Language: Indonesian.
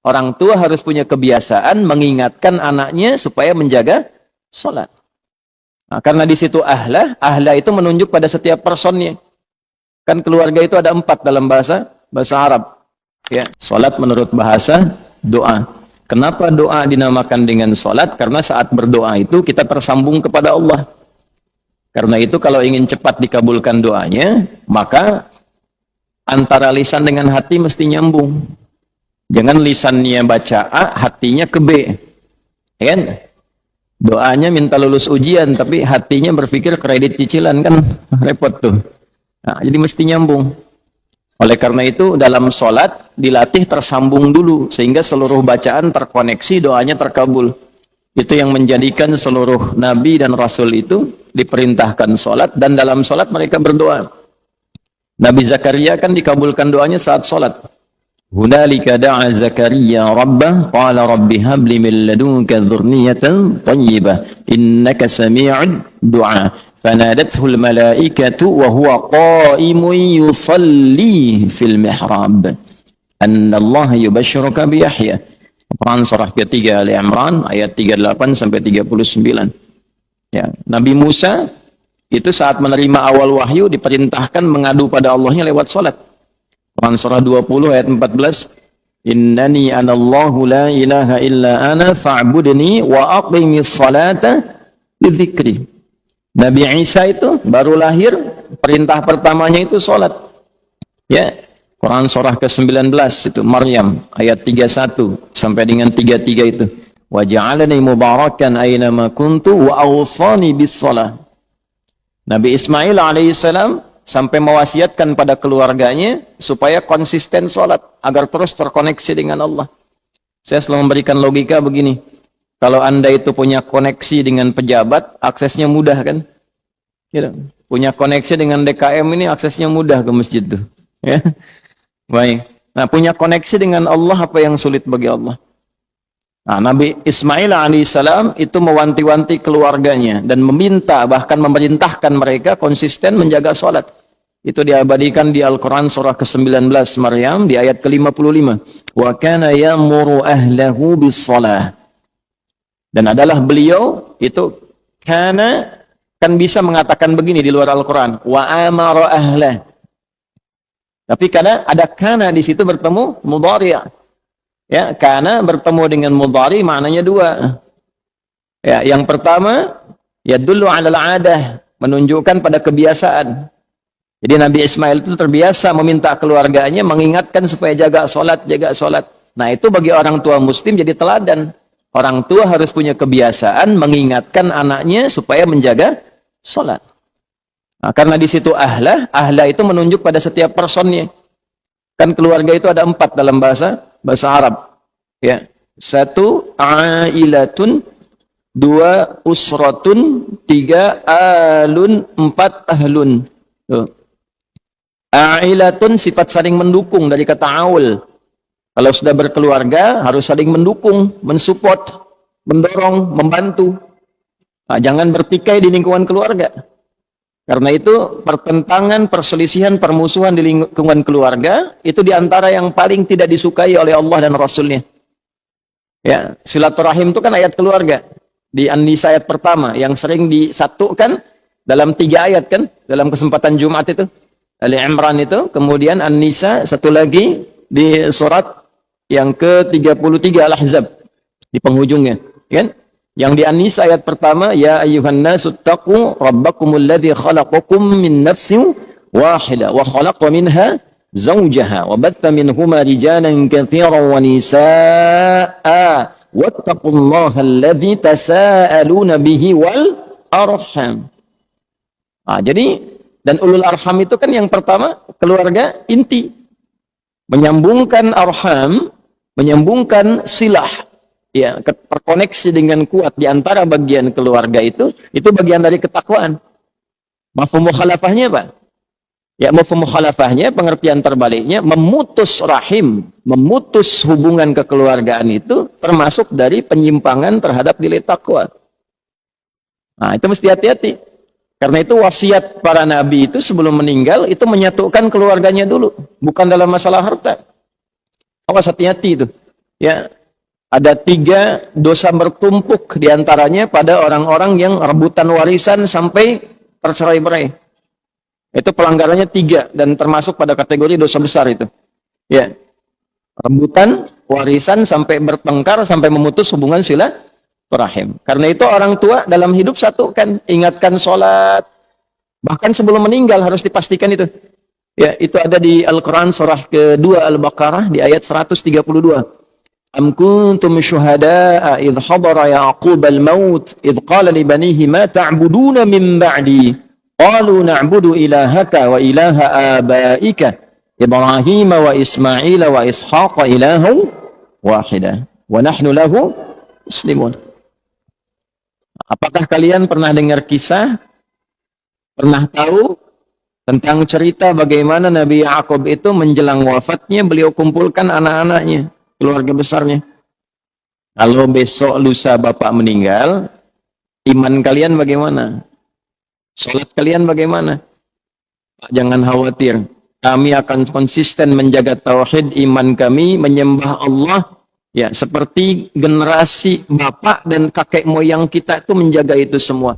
Orang tua harus punya kebiasaan mengingatkan anaknya supaya menjaga sholat. Nah, karena di situ ahla itu menunjuk pada setiap personnya. Kan keluarga itu ada 4 dalam bahasa Arab. Ya, sholat menurut bahasa doa. Kenapa doa dinamakan dengan sholat? Karena saat berdoa itu kita tersambung kepada Allah. Karena itu kalau ingin cepat dikabulkan doanya, maka antara lisan dengan hati mesti nyambung. Jangan lisannya baca A, hatinya ke B. Ya kan? Doanya minta lulus ujian, tapi hatinya berpikir kredit cicilan, kan repot tuh. Nah, jadi mesti nyambung. Oleh karena itu, dalam sholat dilatih tersambung dulu, sehingga seluruh bacaan terkoneksi, doanya terkabul. Itu yang menjadikan seluruh nabi dan rasul itu diperintahkan sholat, dan dalam sholat mereka berdoa. Nabi Zakaria kan dikabulkan doanya saat sholat. Hunalika da'a Zakaria rabbah qala rabbi habli min ladunka dzurriyyatan thayyibah innaka sami'ud du'a fanadathu al-malaikatu wa huwa qa'imun yusalli fil mihrab anna Allah yubashshiruka bi Yahya. Quran surah ketiga Ali Imran ayat 38 sampai 39. Ya, Nabi Musa itu saat menerima awal wahyu diperintahkan mengadu pada Allahnya lewat salat. Quran surah 20 ayat 14. Innani anallahu la ilaha illa ana fa'budni wa aqimis salata lidzikri. Nabi Isa itu baru lahir, perintah pertamanya itu salat. Ya, Quran surah ke-19 itu Maryam ayat 31 sampai dengan 33 itu. Wa ja'alani mubarakan aina ma kuntu wa awsani bis shalah. Nabi Ismail alaihissalam sampai mewasiatkan pada keluarganya supaya konsisten sholat agar terus terkoneksi dengan Allah. Saya selalu memberikan logika begini, kalau Anda itu punya koneksi dengan pejabat, aksesnya mudah kan? Gitu. Punya koneksi dengan DKM ini aksesnya mudah ke masjid tuh. Ya. Baik. Nah, punya koneksi dengan Allah apa yang sulit bagi Allah? Nah, Nabi Ismail alaihissalam itu mewanti-wanti keluarganya dan meminta, bahkan memerintahkan mereka konsisten menjaga sholat. Itu diabadikan di Al-Quran surah ke-19 Maryam di ayat ke-55. Wa kana ya'muru ahlahu bis-shalah. Dan adalah beliau itu kana kan bisa mengatakan begini di luar Al-Quran. Wa amara ahlah. Tapi karena ada kana di situ bertemu mudhari'. Ya, karena bertemu dengan mudhari maknanya 2. Ya, yang pertama yadullu 'alal 'adah, menunjukkan pada kebiasaan. Jadi Nabi Ismail itu terbiasa meminta keluarganya mengingatkan supaya jaga sholat. Nah, itu bagi orang tua muslim jadi teladan. Orang tua harus punya kebiasaan mengingatkan anaknya supaya menjaga sholat. Nah, karena di situ ahla itu menunjuk pada setiap personnya. Kan keluarga itu ada 4 dalam bahasa Arab. Ya. 1 ailatun, 2 usratun, 3 alun, 4 ahlun. Tuh. Ailatun sifat saling mendukung dari kata aul. Kalau sudah berkeluarga harus saling mendukung, mensupport, mendorong, membantu. Nah, jangan bertikai di lingkungan keluarga. Karena itu pertentangan, perselisihan, permusuhan di lingkungan keluarga itu diantara yang paling tidak disukai oleh Allah dan Rasulnya. Ya, silaturahim itu kan ayat keluarga di An-Nisa ayat pertama yang sering disatukan dalam 3 ayat kan dalam kesempatan Jumat itu. Ali Imran itu, kemudian An-Nisa, satu lagi di surat yang ke-33 Al-Ahzab di penghujungnya, kan? Yang di An-Nisa ayat pertama, ya ayyuhan nasu taqu rabbakumul ladzi khalaqakum min nafsin wahidah wa khalaqa minha zawjaha wa batta minhuma rijalan katsiran wa nisaa wattaqullaha alladzi tasaaluna bihi wal arham. Ah, jadi dan ulul arham itu kan yang pertama keluarga inti. Menyambungkan arham, menyambungkan silah. Ya, terkoneksi dengan kuat di antara bagian keluarga itu bagian dari ketakwaan. Mafhum mukhalafahnya apa? Ya, mafhum mukhalafahnya, pengertian terbaliknya, memutus rahim, memutus hubungan kekeluargaan itu termasuk dari penyimpangan terhadap nilai takwa. Nah, itu mesti hati-hati. Karena itu wasiat para nabi itu sebelum meninggal itu menyatukan keluarganya dulu, bukan dalam masalah harta. Awas, hati-hati itu. Ya, ada 3 dosa bertumpuk diantaranya pada orang-orang yang rebutan warisan sampai tercerai-berai. Itu pelanggarannya 3 dan termasuk pada kategori dosa besar itu. Ya, rebutan warisan sampai bertengkar sampai memutus hubungan silaturahim. Karena itu orang tua dalam hidup satukan, ingatkan sholat, bahkan sebelum meninggal harus dipastikan itu. Ya, itu ada di Al-Quran surah kedua Al-Baqarah di ayat 132. Am kuntum syuhada'a idh hadara Ya'qub al-maut idh qala li banihi ma ta'buduna min ba'di qalu na'budu ilahaka wa ilaha abaika Ibrahim wa Ismail wa Ishaq ilahu wahida wa nahnu lahu muslimun. Apakah kalian pernah dengar kisah, pernah tahu tentang cerita bagaimana Nabi Ya'qub itu menjelang wafatnya beliau kumpulkan anak-anaknya, keluarga besarnya. Kalau besok lusa bapak meninggal, iman kalian bagaimana? Salat kalian bagaimana? Jangan khawatir, kami akan konsisten menjaga tauhid iman kami, menyembah Allah ya seperti generasi bapak dan kakek moyang kita itu menjaga itu semua.